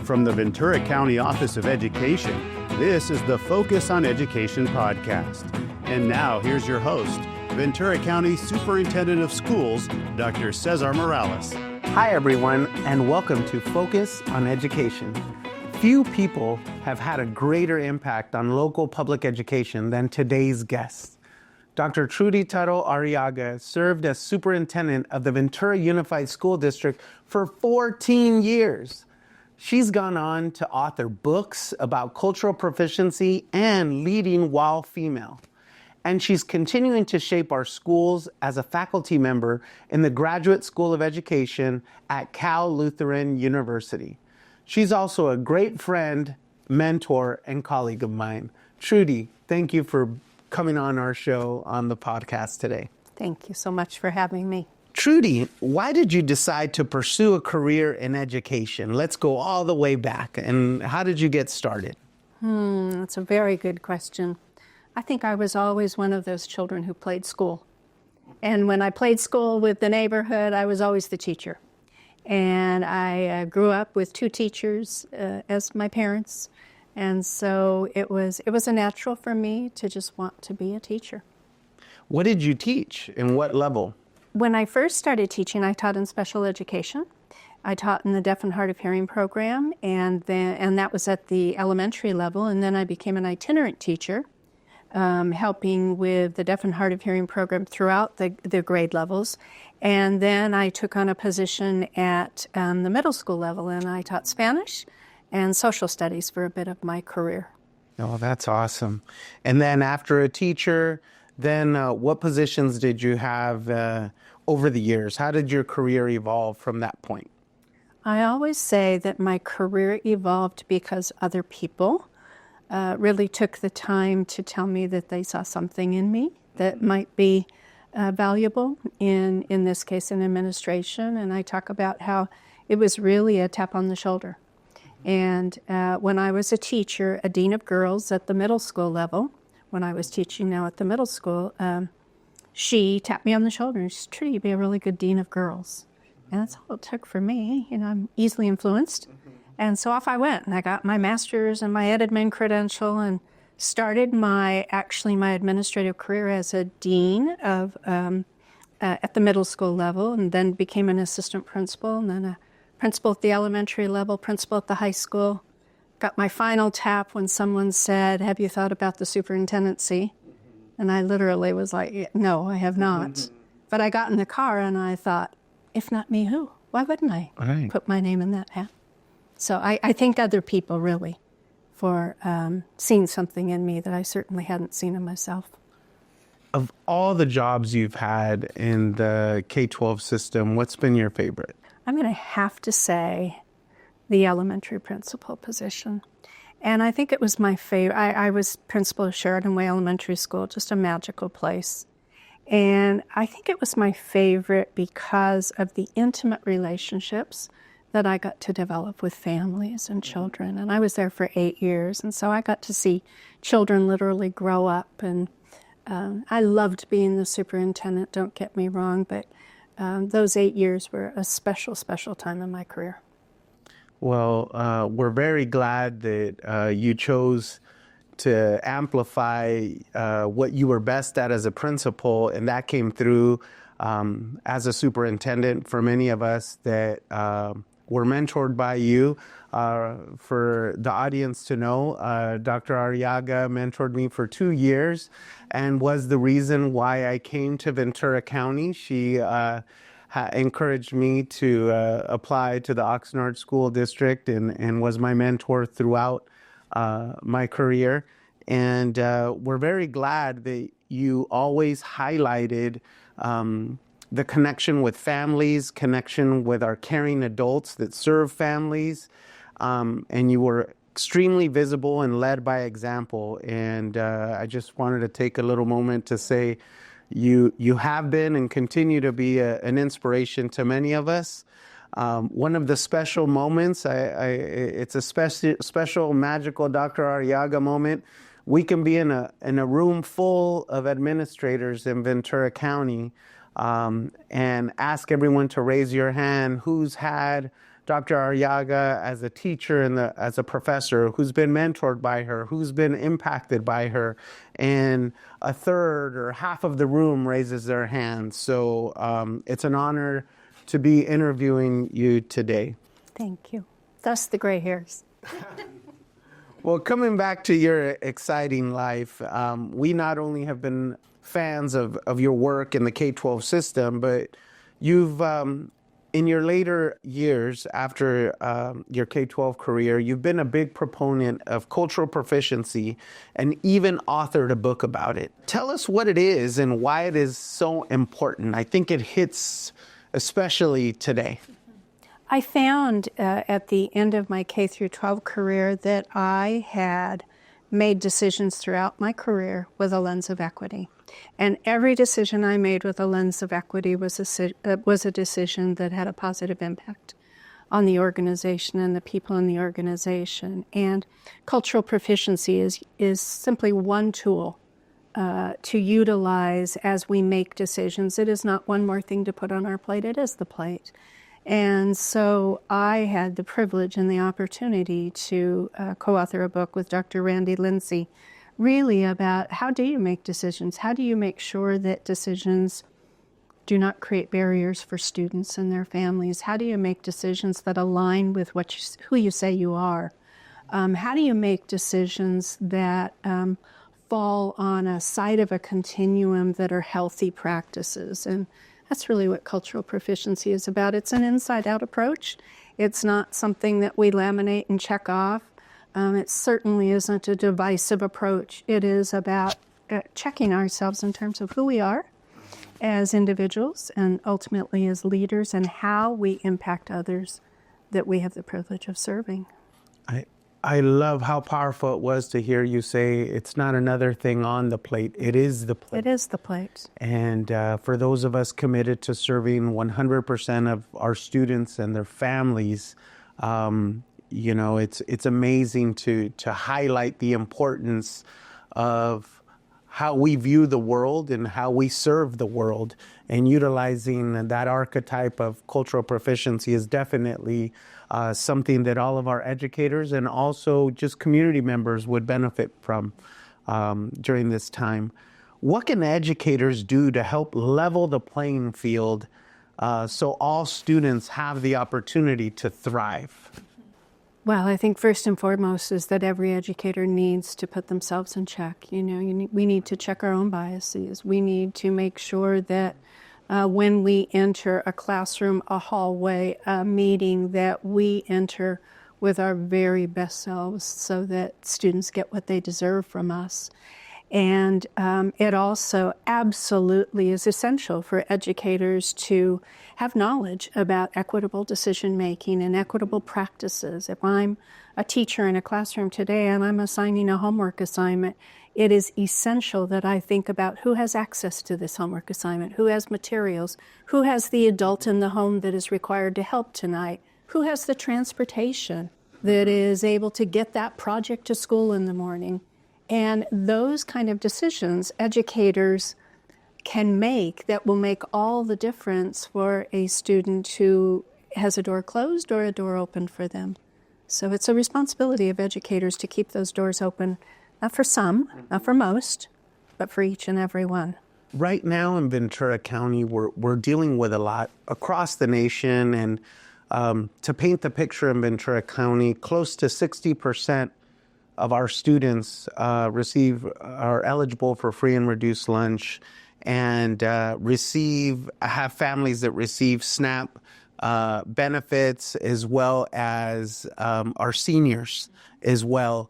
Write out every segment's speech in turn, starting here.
From the Ventura County Office of Education, this is the Focus on Education podcast. And now, here's your host, Ventura County Superintendent of Schools, Dr. César Morales. Hi, everyone, and welcome to Focus on Education. Few people have had a greater impact on local public education than today's guest. Dr. Trudy Tuttle Arriaga served as superintendent of the Ventura Unified School District for 14 years. She's gone on to author books about cultural proficiency and leading while female. And she's continuing to shape our schools as a faculty member in the Graduate School of Education at Cal Lutheran University. She's also a great friend, mentor, and colleague of mine. Trudy, thank you for coming on our show on the podcast today. Thank you so much for having me. Trudy, why did you decide to pursue a career in education? Let's go all the way back. And how did you get started? That's a very good question. I think I was always one of those children who played school. And when I played school with the neighborhood, I was always the teacher. And I grew up with two teachers as my parents. And so it was a natural for me to just want to be a teacher. What did you teach and what level? When I first started teaching, I taught in special education. I taught in the deaf and hard of hearing program, and that was at the elementary level. And then I became an itinerant teacher, helping with the deaf and hard of hearing program throughout the grade levels. And then I took on a position at the middle school level, and I taught Spanish and social studies for a bit of my career. Oh, that's awesome. And then after a teacher, then what positions did you have over the years? How did your career evolve from that point? I always say that my career evolved because other people really took the time to tell me that they saw something in me that might be valuable in this case in administration. And I talk about how it was really a tap on the shoulder. And when I was a teacher, a dean of girls at the middle school level, when I was teaching now at the middle school, she tapped me on the shoulder and she said, Trudy, you'd be a really good dean of girls. And that's all it took for me. You know, I'm easily influenced. And so off I went, and I got my master's and my admin credential and started my administrative career as a dean of at the middle school level, and then became an assistant principal, and then a principal at the elementary level, principal at the high school. Got my final tap when someone said, have you thought about the superintendency? And I literally was like, no, I have not. But I got in the car and I thought, if not me, who? Why wouldn't I put my name in that hat? So I thank other people, really, for seeing something in me that I certainly hadn't seen in myself. Of all the jobs you've had in the K-12 system, what's been your favorite? I'm going to have to say the elementary principal position. And I think it was my favorite. I was principal of Sheridan Way Elementary School, just a magical place. And I think it was my favorite because of the intimate relationships that I got to develop with families and children. And I was there for 8 years, and so I got to see children literally grow up. And I loved being the superintendent, don't get me wrong, but those 8 years were a special, special time in my career. Well, we're very glad that you chose to amplify what you were best at as a principal, and that came through as a superintendent for many of us that were mentored by you. For the audience to know, Dr. Arriaga mentored me for 2 years and was the reason why I came to Ventura County. She encouraged me to apply to the Oxnard School District and was my mentor throughout my career. And we're very glad that you always highlighted the connection with families, connection with our caring adults that serve families. And you were extremely visible and led by example. And I just wanted to take a little moment to say you have been and continue to be an inspiration to many of us. One of the special moments, it's a special, magical Dr. Arriaga moment. We can be in a room full of administrators in Ventura County and ask everyone to raise your hand who's had Dr. Arriaga as a teacher and as a professor who's been mentored by her, who's been impacted by her, and a third or half of the room raises their hand. So it's an honor to be interviewing you today. Thank you. Thus the gray hairs. Well, coming back to your exciting life, we not only have been fans of your work in the K-12 system, but you've, in your later years after your K-12 career, you've been a big proponent of cultural proficiency and even authored a book about it. Tell us what it is and why it is so important. I think it hits especially today. I found at the end of my K through 12 career that I had made decisions throughout my career with a lens of equity. And every decision I made with a lens of equity was a decision that had a positive impact on the organization and the people in the organization. And cultural proficiency is simply one tool to utilize as we make decisions. It is not one more thing to put on our plate, it is the plate. And so I had the privilege and the opportunity to co-author a book with Dr. Randy Lindsay, really about how do you make decisions? How do you make sure that decisions do not create barriers for students and their families? How do you make decisions that align with who you say you are? How do you make decisions that fall on a side of a continuum that are healthy practices? And that's really what cultural proficiency is about. It's an inside-out approach. It's not something that we laminate and check off. It certainly isn't a divisive approach. It is about checking ourselves in terms of who we are as individuals and ultimately as leaders and how we impact others that we have the privilege of serving. I love how powerful it was to hear you say it's not another thing on the plate, it is the plate. It is the plate. And for those of us committed to serving 100% of our students and their families, you know, it's amazing to highlight the importance of how we view the world and how we serve the world, and utilizing that archetype of cultural proficiency is definitely something that all of our educators and also just community members would benefit from during this time. What can educators do to help level the playing field so all students have the opportunity to thrive? Well, I think first and foremost is that every educator needs to put themselves in check. You know, we need to check our own biases. We need to make sure that when we enter a classroom, a hallway, a meeting, that we enter with our very best selves so that students get what they deserve from us. And it also absolutely is essential for educators to have knowledge about equitable decision-making and equitable practices. If I'm a teacher in a classroom today and I'm assigning a homework assignment, it is essential that I think about who has access to this homework assignment, who has materials, who has the adult in the home that is required to help tonight, who has the transportation that is able to get that project to school in the morning. And those kind of decisions educators can make that will make all the difference for a student who has a door closed or a door open for them. So it's a responsibility of educators to keep those doors open, not for some, not for most, but for each and every one. Right now in Ventura County, we're dealing with a lot across the nation. And to paint the picture in Ventura County, close to 60% of our students are eligible for free and reduced lunch, and have families that receive SNAP benefits, as well as our seniors as well.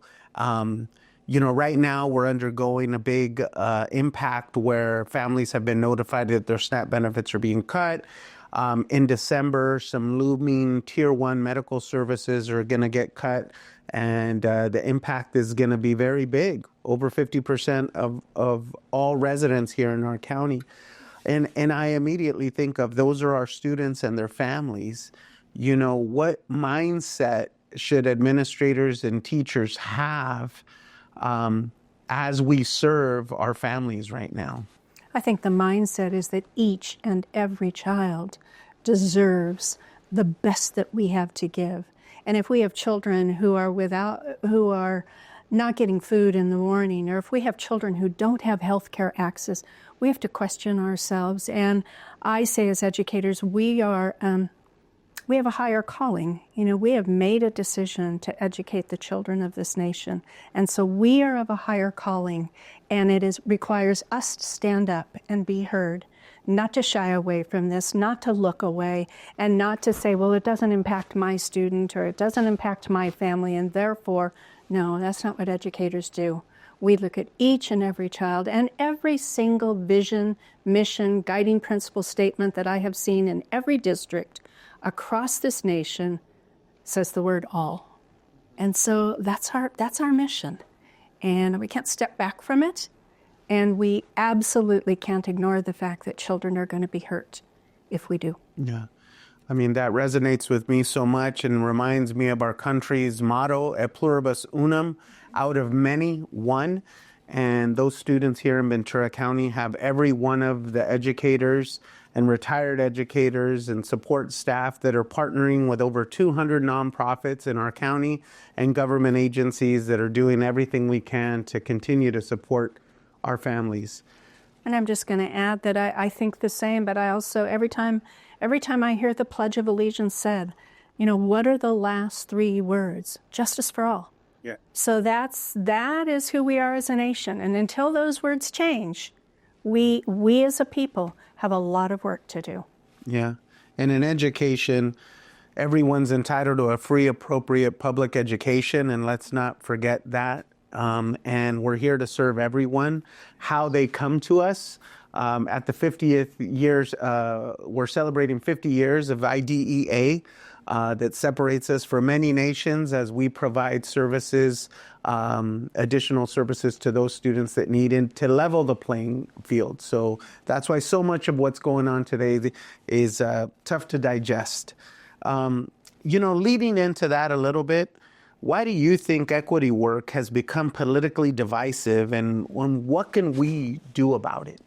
You know, right now we're undergoing a big impact where families have been notified that their SNAP benefits are being cut. In December, some looming Tier 1 medical services are going to get cut, and the impact is going to be very big, over 50% of all residents here in our county. And I immediately think of those are our students and their families. You know, what mindset should administrators and teachers have as we serve our families right now? I think the mindset is that each and every child deserves the best that we have to give. And if we have children who are not getting food in the morning, or if we have children who don't have health care access, we have to question ourselves. And I say as educators, we have a higher calling. We have made a decision to educate the children of this nation. And so we are of a higher calling, and it requires us to stand up and be heard, not to shy away from this, not to look away, and not to say, well, it doesn't impact my student, or it doesn't impact my family, and therefore, no, that's not what educators do. We look at each and every child, and every single vision, mission, guiding principle statement that I have seen in every district across this nation says the word all. And so that's our mission. And we can't step back from it. And we absolutely can't ignore the fact that children are going to be hurt if we do. Yeah. I mean, that resonates with me so much and reminds me of our country's motto, e pluribus unum, out of many, one. And those students here in Ventura County have every one of the educators and retired educators and support staff that are partnering with over 200 nonprofits in our county and government agencies that are doing everything we can to continue to support our families. And I'm just going to add that I think the same, but I also, every time I hear the Pledge of Allegiance said, what are the last three words? Justice for all. Yeah. So that is who we are as a nation. And until those words change, we as a people have a lot of work to do. Yeah. And in education, everyone's entitled to a free, appropriate public education, and let's not forget that. And we're here to serve everyone. How they come to us. At the 50th years, we're celebrating 50 years of IDEA that separates us from many nations as we provide services, additional services to those students that need it to level the playing field. So that's why so much of what's going on today is tough to digest. Leading into that a little bit, why do you think equity work has become politically divisive, and what can we do about it?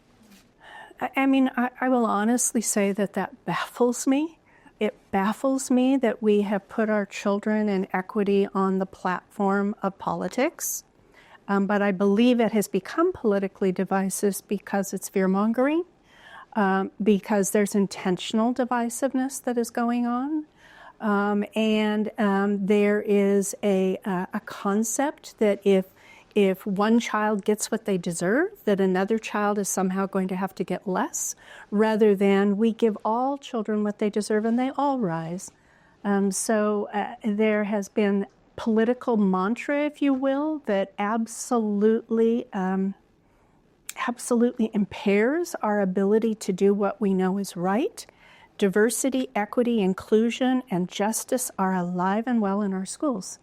I mean, I will honestly say that baffles me. It baffles me that we have put our children and equity on the platform of politics. But I believe it has become politically divisive because it's fear-mongering, because there's intentional divisiveness that is going on. And there is a concept that if one child gets what they deserve, that another child is somehow going to have to get less, rather than we give all children what they deserve and they all rise. So there has been political mantra, if you will, that absolutely impairs our ability to do what we know is right. Diversity, equity, inclusion, and justice are alive and well in our schools.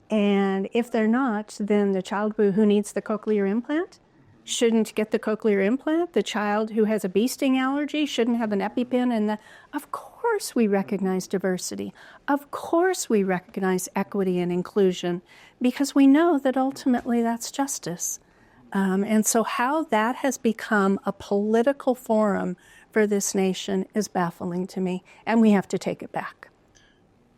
And if they're not, then the child who needs the cochlear implant shouldn't get the cochlear implant. The child who has a bee sting allergy shouldn't have an EpiPen. Of course we recognize diversity. Of course we recognize equity and inclusion, because we know that ultimately that's justice. And so how that has become a political forum for this nation is baffling to me, and we have to take it back.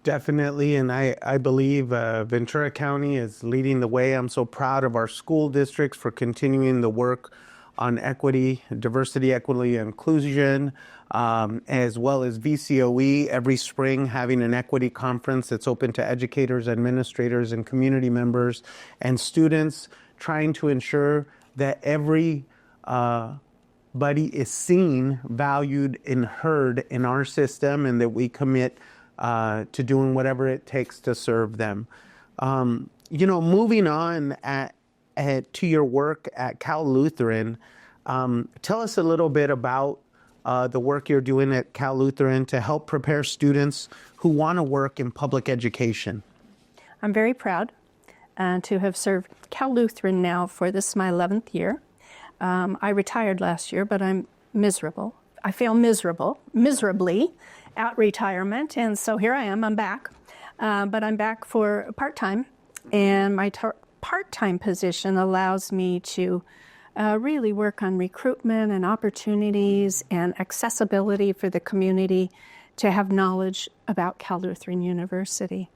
Definitely, and I believe Ventura County is leading the way. I'm so proud of our school districts for continuing the work on equity, diversity, equity, and inclusion, as well as VCOE every spring having an equity conference that's open to educators, administrators, and community members and students, trying to ensure that everybody is seen, valued, and heard in our system, and that we commit to doing whatever it takes to serve them. Moving on to your work at Cal Lutheran, tell us a little bit about the work you're doing at Cal Lutheran to help prepare students who want to work in public education. I'm very proud to have served Cal Lutheran now for this my 11th year. I retired last year, but I'm miserable. I feel miserably at retirement, and so here I am. I'm back, but I'm back for part-time, and my part-time position allows me to really work on recruitment and opportunities and accessibility for the community to have knowledge about Cal Lutheran University.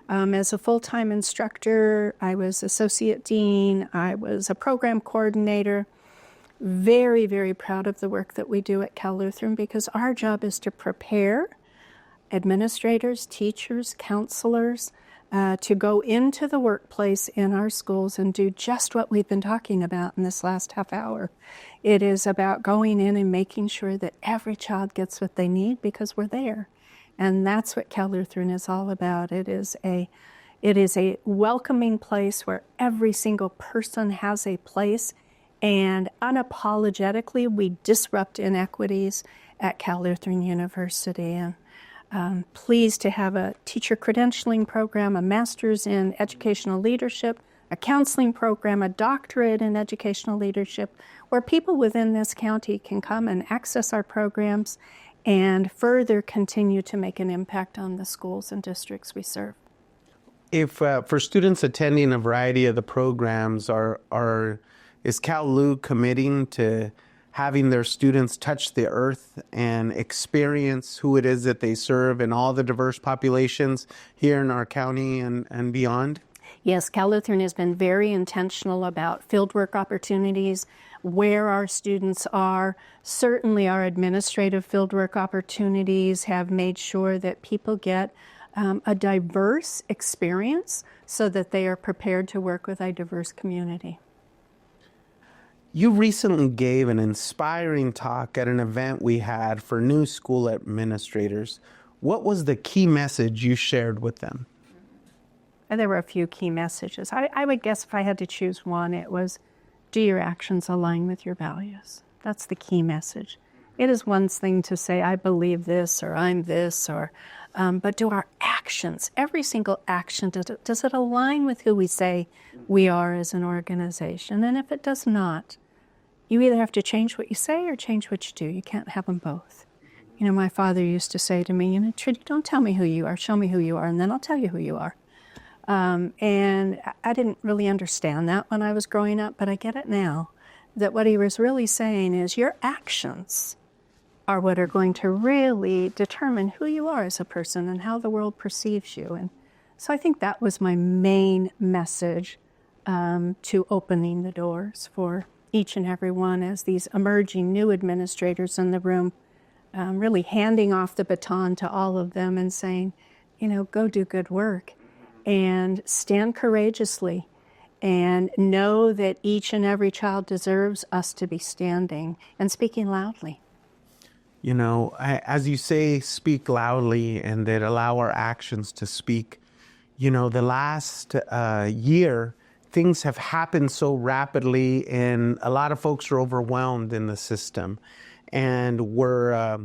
As a full-time instructor, I was associate dean, I was a program coordinator. Very, very proud of the work that we do at Cal Lutheran, because our job is to prepare administrators, teachers, counselors, to go into the workplace in our schools and do just what we've been talking about in this last half hour. It is about going in and making sure that every child gets what they need, because we're there. And that's what Cal Lutheran is all about. It is a welcoming place where every single person has a place, and unapologetically we disrupt inequities at Cal Lutheran University. And pleased to have a teacher credentialing program, a master's in educational leadership, a counseling program, a doctorate in educational leadership, where people within this county can come and access our programs and further continue to make an impact on the schools and districts we serve. If for students attending a variety of the programs, is Cal Lu committing to having their students touch the earth and experience who it is that they serve in all the diverse populations here in our county and beyond? Yes, Cal Lutheran has been very intentional about fieldwork opportunities, where our students are. Certainly our administrative fieldwork opportunities have made sure that people get a diverse experience so that they are prepared to work with a diverse community. You recently gave an inspiring talk at an event we had for new school administrators. What was the key message you shared with them? And there were a few key messages. I would guess if I had to choose one, it was, do your actions align with your values? That's the key message. It is one thing to say, I believe this, or I'm this, but do our actions, every single action, does it align with who we say we are as an organization? And if it does not, you either have to change what you say or change what you do. You can't have them both. You know, my father used to say to me, Trudy, don't tell me who you are, show me who you are, and then I'll tell you who you are. And I didn't really understand that when I was growing up, but I get it now, that what he was really saying is your actions are what are going to really determine who you are as a person and how the world perceives you. And so I think that was my main message to opening the doors for each and every one as these emerging new administrators in the room, really handing off the baton to all of them and saying, go do good work and stand courageously and know that each and every child deserves us to be standing and speaking loudly. As you say, speak loudly, and that allow our actions to speak. The last year, things have happened so rapidly, and a lot of folks are overwhelmed in the system, and we're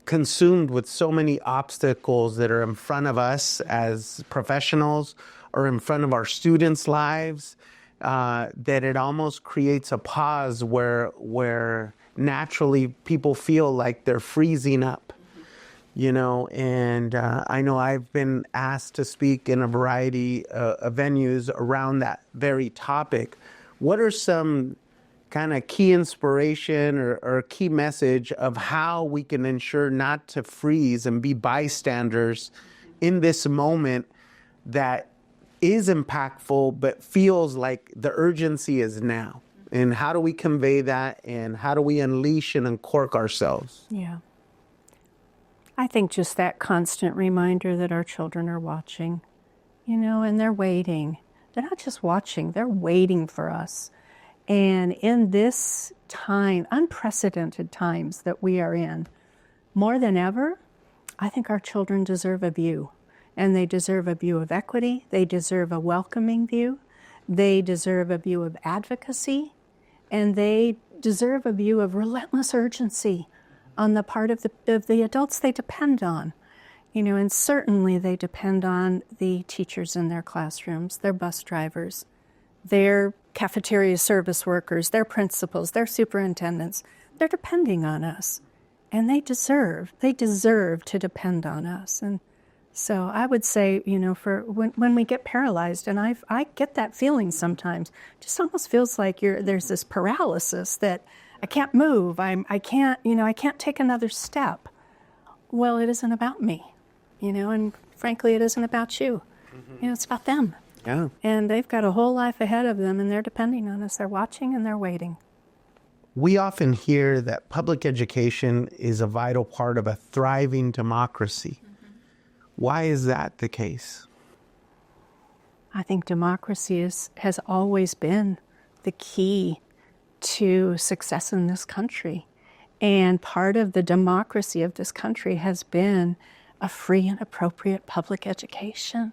consumed with so many obstacles that are in front of us as professionals or in front of our students' lives, that it almost creates a pause where naturally people feel like they're freezing up. And I know I've been asked to speak in a variety of venues around that very topic. What are some kind of key inspiration or key message of how we can ensure not to freeze and be bystanders in this moment that is impactful but feels like the urgency is now? And how do we convey that, and how do we unleash and uncork ourselves? Yeah. I think just that constant reminder that our children are watching, and they're waiting. They're not just watching, they're waiting for us. And in this time, unprecedented times that we are in, more than ever, I think our children deserve a view. And they deserve a view of equity. They deserve a welcoming view. They deserve a view of advocacy. And they deserve a view of relentless urgency on the part of the adults they depend on. And certainly they depend on the teachers in their classrooms, their bus drivers, their cafeteria service workers, their principals, their superintendents. They're depending on us. And they deserve to depend on us. And so I would say, for when we get paralyzed, and I get that feeling sometimes, just almost feels like there's this paralysis that I can't move, I can't take another step. well, it isn't about me, and frankly, it isn't about you. It's about them. Yeah. And they've got a whole life ahead of them, and they're depending on us. They're watching and they're waiting. We often hear that public education is a vital part of a thriving democracy. Why is that the case? I think democracy has always been the key to success in this country. And part of the democracy of this country has been a free and appropriate public education.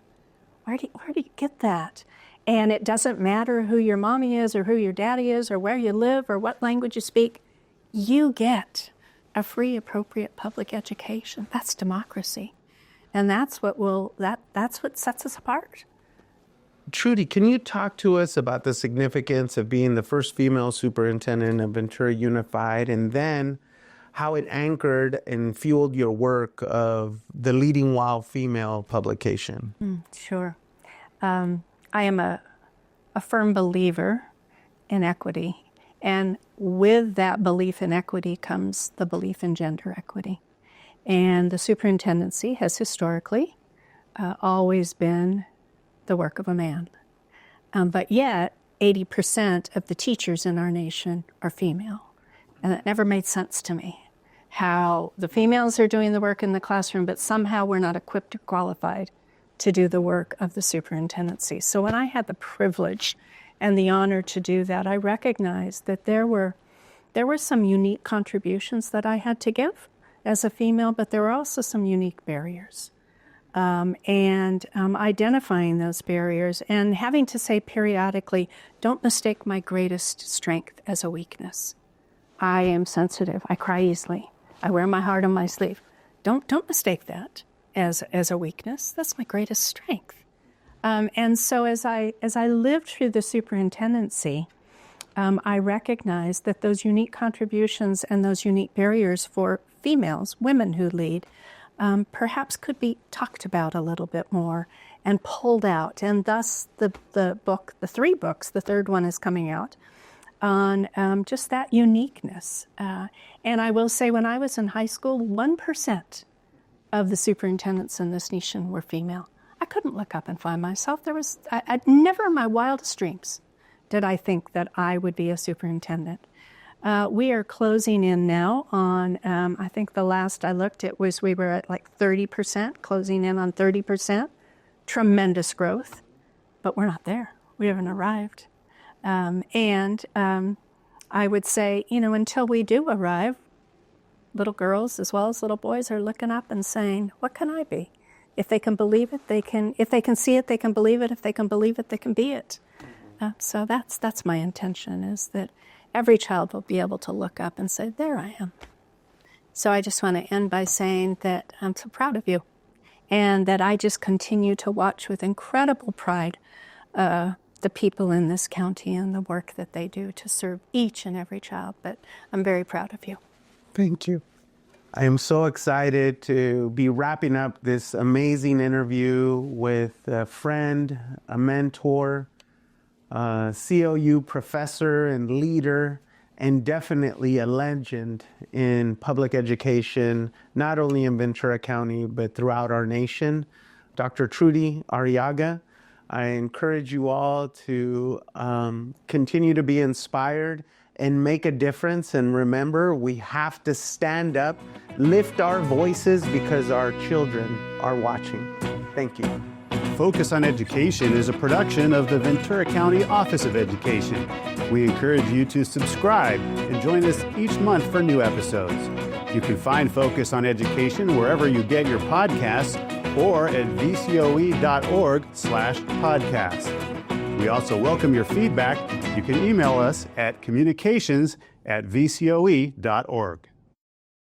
Where do you get that? And it doesn't matter who your mommy is or who your daddy is or where you live or what language you speak. You get a free, appropriate public education. That's democracy. And that's what sets us apart. Trudy, can you talk to us about the significance of being the first female superintendent of Ventura Unified, and then how it anchored and fueled your work of the leading wild female publication? Sure. I am a firm believer in equity. And with that belief in equity comes the belief in gender equity. And the superintendency has historically always been the work of a man. But yet, 80% of the teachers in our nation are female. And it never made sense to me how the females are doing the work in the classroom, but somehow we're not equipped or qualified to do the work of the superintendency. So when I had the privilege and the honor to do that, I recognized that there were some unique contributions that I had to give as a female, but there were also some unique barriers. Identifying those barriers and having to say periodically, don't mistake my greatest strength as a weakness. I am sensitive. I cry easily. I wear my heart on my sleeve. Don't mistake that as a weakness. That's my greatest strength. And so as I lived through the superintendency, I recognized that those unique contributions and those unique barriers for females, women who lead, perhaps could be talked about a little bit more and pulled out. And thus the three books, the third one is coming out, on just that uniqueness. And I will say, when I was in high school, 1% of the superintendents in this nation were female. I couldn't look up and find myself. I'd never in my wildest dreams did I think that I would be a superintendent. We are closing in now on, I think the last I looked at was we were at like 30%, closing in on 30%. Tremendous growth, but we're not there. We haven't arrived. I would say, until we do arrive, little girls as well as little boys are looking up and saying, what can I be? If they can believe it, if they can see it, they can believe it. If they can believe it, they can be it. So that's my intention, is that every child will be able to look up and say, there I am. So I just want to end by saying that I'm so proud of you, and that I just continue to watch with incredible pride the people in this county and the work that they do to serve each and every child. But I'm very proud of you. Thank you. I am so excited to be wrapping up this amazing interview with a friend, a mentor, CLU professor and leader, and definitely a legend in public education, not only in Ventura County, but throughout our nation, Dr. Trudy Arriaga. I encourage you all to continue to be inspired and make a difference. And remember, we have to stand up, lift our voices, because our children are watching. Thank you. Focus on Education is a production of the Ventura County Office of Education. We encourage you to subscribe and join us each month for new episodes. You can find Focus on Education wherever you get your podcasts or at vcoe.org/podcast. We also welcome your feedback. You can email us at communications@vcoe.org.